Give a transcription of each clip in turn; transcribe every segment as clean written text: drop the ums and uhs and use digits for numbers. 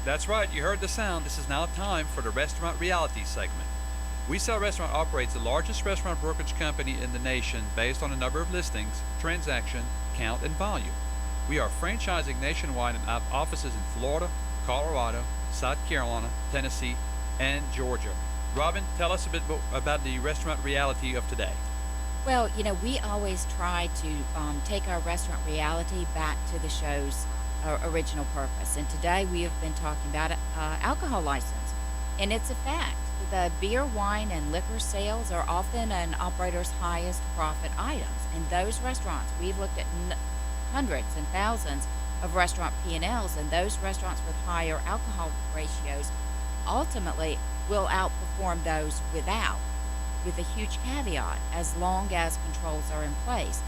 That's right, you heard the sound. This is now time for the Restaurant Reality segment. We Sell Restaurant operates the largest restaurant brokerage company in the nation based on the number of listings, transaction, count, and volume. We are franchising nationwide and have offices in Florida, Colorado, South Carolina, Tennessee, and Georgia. Robin, tell us a bit about the restaurant reality of today. Well, we always try to take our restaurant reality back to the show's original purpose. And today we have been talking about alcohol license. And it's a fact. The beer, wine, and liquor sales are often an operator's highest profit items. And those restaurants, we've looked at hundreds and thousands of restaurant P&Ls, and those restaurants with higher alcohol ratios ultimately will outperform those without, with a huge caveat, as long as controls are in place.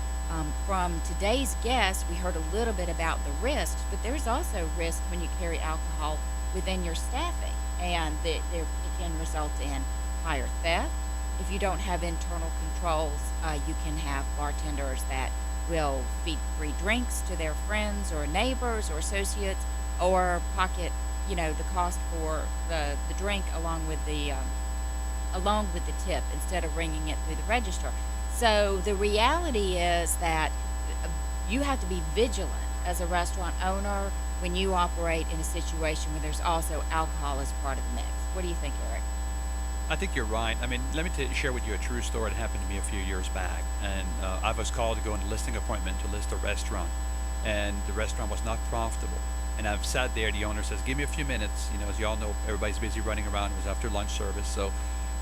From today's guest, we heard a little bit about the risks, but there's also risk when you carry alcohol within your staffing, and it can result in higher theft. If you don't have internal controls, you can have bartenders that will feed free drinks to their friends or neighbors or associates, or pocket, the cost for the drink along with the tip instead of ringing it through the register. So the reality is that you have to be vigilant as a restaurant owner when you operate in a situation where there's also alcohol as part of the mix. What do you think, Eric? I think you're right. I mean, let me share with you a true story that happened to me a few years back. And I was called to go on a listing appointment to list a restaurant, and the restaurant was not profitable. And I've sat there. The owner says, "Give me a few minutes." As you all know, everybody's busy running around. It was after lunch service, so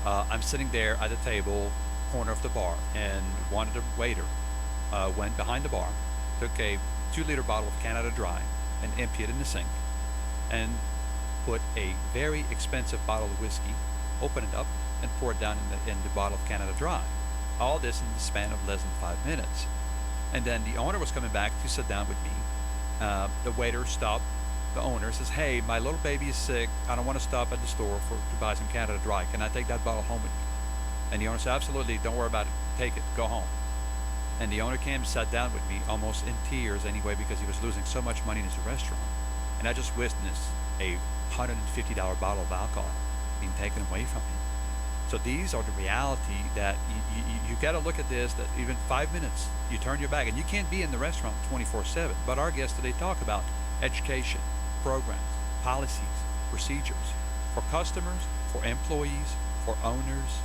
I'm sitting there at the table, corner of the bar, and one of the waiter went behind the bar, took a 2-liter bottle of Canada Dry, and emptied it in the sink, and put a very expensive bottle of whiskey, opened it up, and poured it down in the bottle of Canada Dry. All this in the span of less than 5 minutes. And then the owner was coming back to sit down with me. The waiter stopped the owner, says, "Hey, my little baby is sick. I don't want to stop at the store to buy some Canada Dry. Can I take that bottle home with me?" And the owner said, "Absolutely. Don't worry about it. Take it. Go home." And the owner came and sat down with me, almost in tears anyway, because he was losing so much money in his restaurant. And I just witnessed a $150 bottle of alcohol being taken away from him. So these are the reality that you got to look at this, that even 5 minutes, you turn your back, and you can't be in the restaurant 24/7. But our guests today talk about education, programs, policies, procedures for customers, for employees, for owners,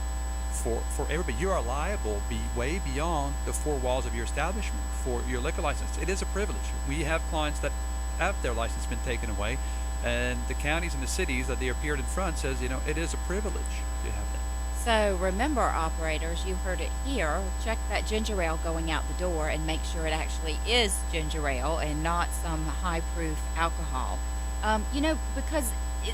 for everybody. You are liable way beyond the four walls of your establishment for your liquor license. It is a privilege. We have clients that have their license been taken away, and the counties and the cities that they appeared in front says, it is a privilege to have that. So remember, operators, you heard it here. Check that ginger ale going out the door and make sure it actually is ginger ale and not some high proof alcohol. Because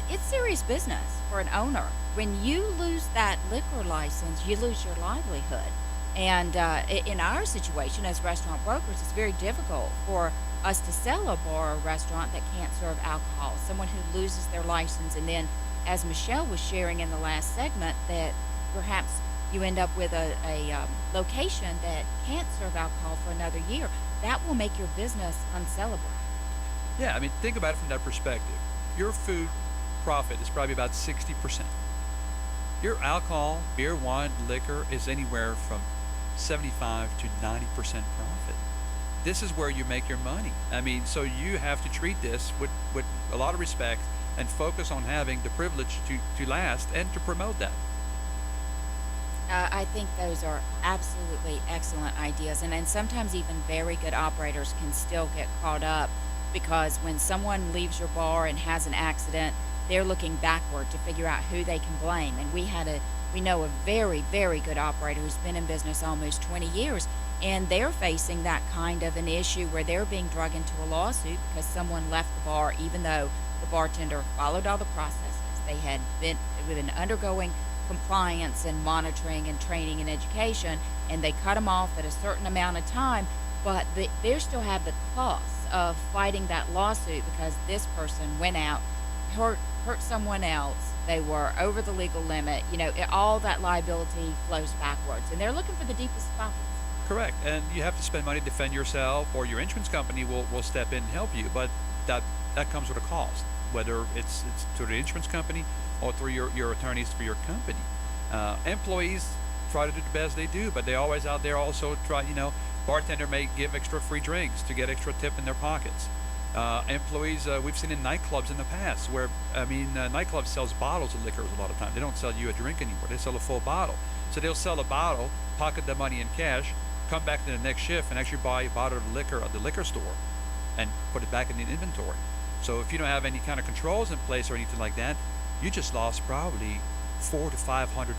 it's serious business for an owner. When you lose that liquor license, you lose your livelihood. And in our situation as restaurant brokers, it's very difficult for us to sell a bar or restaurant that can't serve alcohol. Someone who loses their license, and then, as Michelle was sharing in the last segment, that perhaps you end up with a location that can't serve alcohol for another year. That will make your business unsellable. Yeah, I mean, think about it from that perspective. Your food profit is probably about 60%. Your alcohol, beer, wine, liquor is anywhere from 75 to 90% profit. This is where you make your money. I mean, so you have to treat this with a lot of respect and focus on having the privilege to last and to promote that. I think those are absolutely excellent ideas. And sometimes even very good operators can still get caught up because when someone leaves your bar and has an accident, they're looking backward to figure out who they can blame. And we know a very, very good operator who's been in business almost 20 years, and they're facing that kind of an issue where they're being dragged into a lawsuit because someone left the bar even though the bartender followed all the processes. They had been undergoing compliance and monitoring and training and education, and they cut them off at a certain amount of time, but they still have the costs of fighting that lawsuit because this person went out, hurt someone else. They were over the legal limit. All that liability flows backwards, and they're looking for the deepest pockets. Correct. And you have to spend money to defend yourself, or your insurance company will step in and help you, but that comes with a cost. whether it's through the insurance company or through your attorneys for your company. Employees try to do the best they do, but they always out there also try. Bartender may give extra free drinks to get extra tip in their pockets. Employees, we've seen in nightclubs in the past where, nightclubs sells bottles of liquors a lot of times. They don't sell you a drink anymore. They sell a full bottle. So they'll sell a bottle, pocket the money in cash, come back to the next shift and actually buy a bottle of liquor at the liquor store and put it back in the inventory. So if you don't have any kind of controls in place or anything like that, you just lost probably $400 to $500.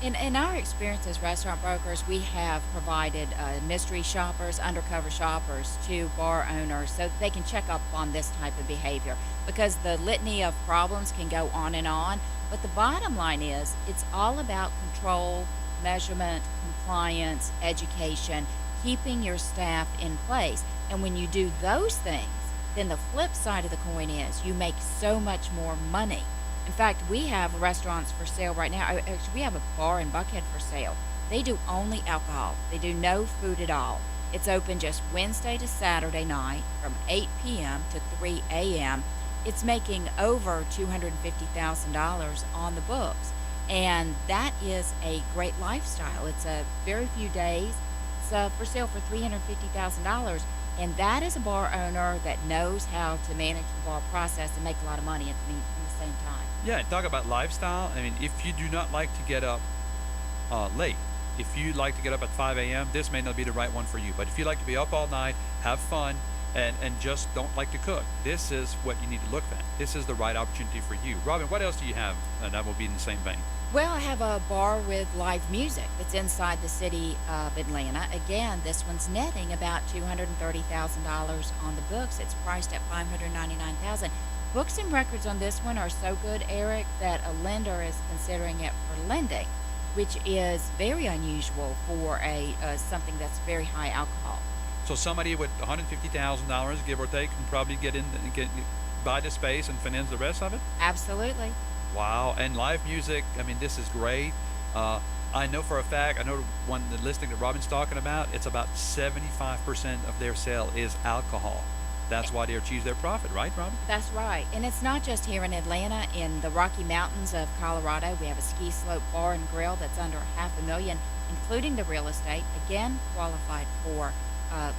In our experience as restaurant brokers, we have provided mystery shoppers, undercover shoppers to bar owners so that they can check up on this type of behavior because the litany of problems can go on and on. But the bottom line is it's all about control, measurement, compliance, education, keeping your staff in place. And when you do those things, then the flip side of the coin is you make so much more money. In fact, we have restaurants for sale right now. Actually, we have a bar in Buckhead for sale. They do only alcohol. They do no food at all. It's open just Wednesday to Saturday night from 8 p.m. to 3 a.m. It's making over $250,000 on the books. And that is a great lifestyle. It's a very few days. It's for sale for $350,000. And that is a bar owner that knows how to manage the bar process and make a lot of money at the same time. Yeah, and talk about lifestyle. I mean, if you do not like to get up late, if you like to get up at 5 a.m., this may not be the right one for you. But if you like to be up all night, have fun, and just don't like to cook, this is what you need to look at. This is the right opportunity for you. Robin, what else do you have that will be in the same vein? Well, I have a bar with live music that's inside the city of Atlanta. Again, this one's netting about $230,000 on the books. It's priced at $599,000. Books and records on this one are so good, Eric, that a lender is considering it for lending, which is very unusual for a something that's very high alcohol. So somebody with $150,000, give or take, can probably buy the space and finance the rest of it? Absolutely. Wow. And live music, I mean, this is great. I know for a fact, the listing that Robin's talking about, it's about 75% of their sale is alcohol. That's why they achieve their profit, right, Robin? That's right. And it's not just here in Atlanta. In the Rocky Mountains of Colorado, we have a ski slope bar and grill that's under $500,000, including the real estate, again, qualified for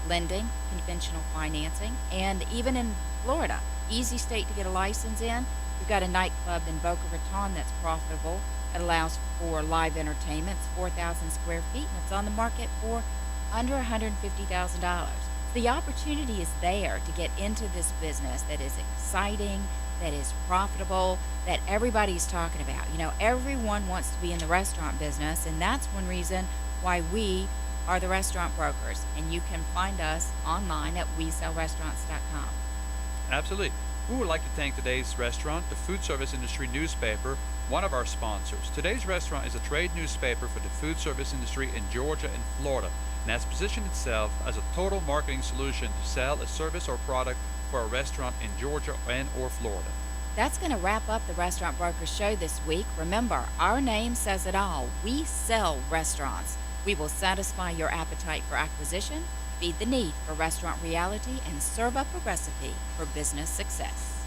lending, conventional financing. And even in Florida, easy state to get a license in. We've got a nightclub in Boca Raton that's profitable. It allows for live entertainment. It's 4,000 square feet, and it's on the market for under $150,000. The opportunity is there to get into this business that is exciting, that is profitable, that everybody's talking about. Everyone wants to be in the restaurant business, and that's one reason why we are the restaurant brokers. And you can find us online at WeSellRestaurants.com. Absolutely. We would like to thank Today's Restaurant, the food service industry newspaper, one of our sponsors. Today's Restaurant is a trade newspaper for the food service industry in Georgia and Florida, and has positioned itself as a total marketing solution to sell a service or product for a restaurant in Georgia and or Florida. That's going to wrap up the Restaurant Brokers Show this week. Remember, our name says it all. We sell restaurants. We will satisfy your appetite for acquisition, feed the need for restaurant reality, and serve up a recipe for business success.